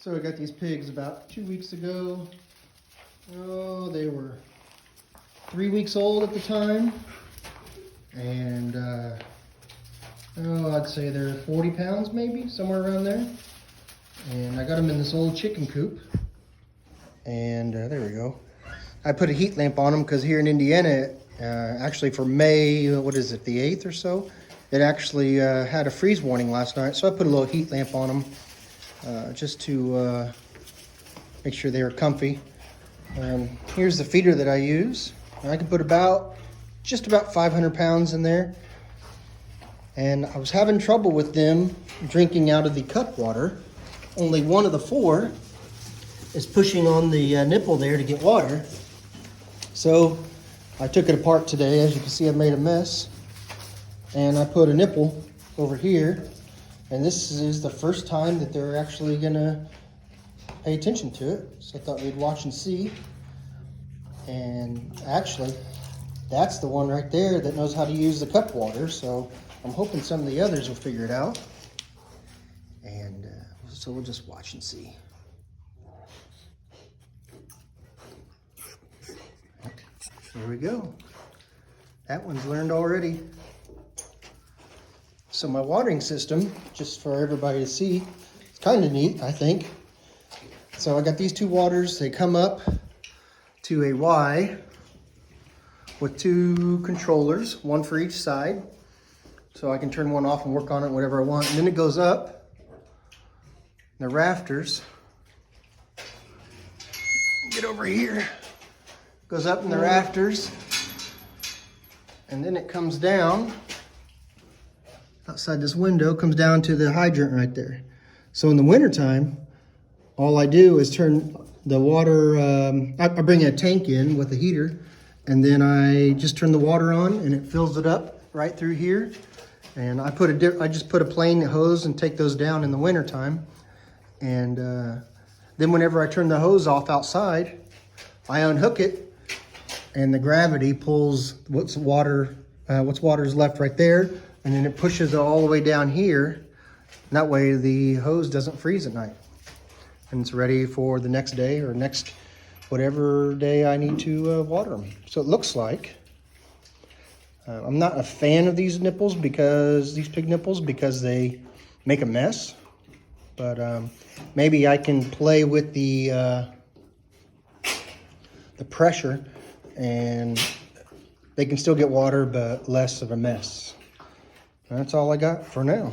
So I got these pigs about 2 weeks ago. Oh, they were 3 weeks old at the time. And, I'd say they're 40 pounds maybe, somewhere around there. And I got them in this old chicken coop. And there we go. I put a heat lamp on them because here in Indiana, actually for May, what is it, the 8th or so, it actually had a freeze warning last night. So I put a little heat lamp on them just to make sure they were comfy. Here's the feeder that I use. I can put just about 500 pounds in there. And I was having trouble with them drinking out of the cup water. Only one of the 4 is pushing on the nipple there to get water. So I took it apart today. As you can see, I made a mess. And I put a nipple over here. And this is the first time that they're actually gonna pay attention to it. So I thought we'd watch and see. And actually, that's the one right there that knows how to use the cup water. So I'm hoping some of the others will figure it out. And so we'll just watch and see. There we go. That one's learned already. So my watering system, just for everybody to see, it's kind of neat, I think. So I got these 2 waters. They come up to a Y with 2 controllers, one for each side. So I can turn one off and work on it whatever I want. And then it goes up the rafters. Get over here. Goes up in the rafters. And then it comes down outside this window, comes down to the hydrant right there. So in the wintertime, all I do is turn the water, I bring a tank in with a heater, and then I just turn the water on and it fills it up right through here. And I just put a plain hose and take those down in the wintertime. And then whenever I turn the hose off outside, I unhook it and the gravity pulls what's water is left right there. And then it pushes it all the way down here. And that way the hose doesn't freeze at night. And it's ready for the next day or next whatever day I need to water them. So it looks like. I'm not a fan of these pig nipples, because they make a mess. But maybe I can play with the pressure and they can still get water, but less of a mess. That's all I got for now.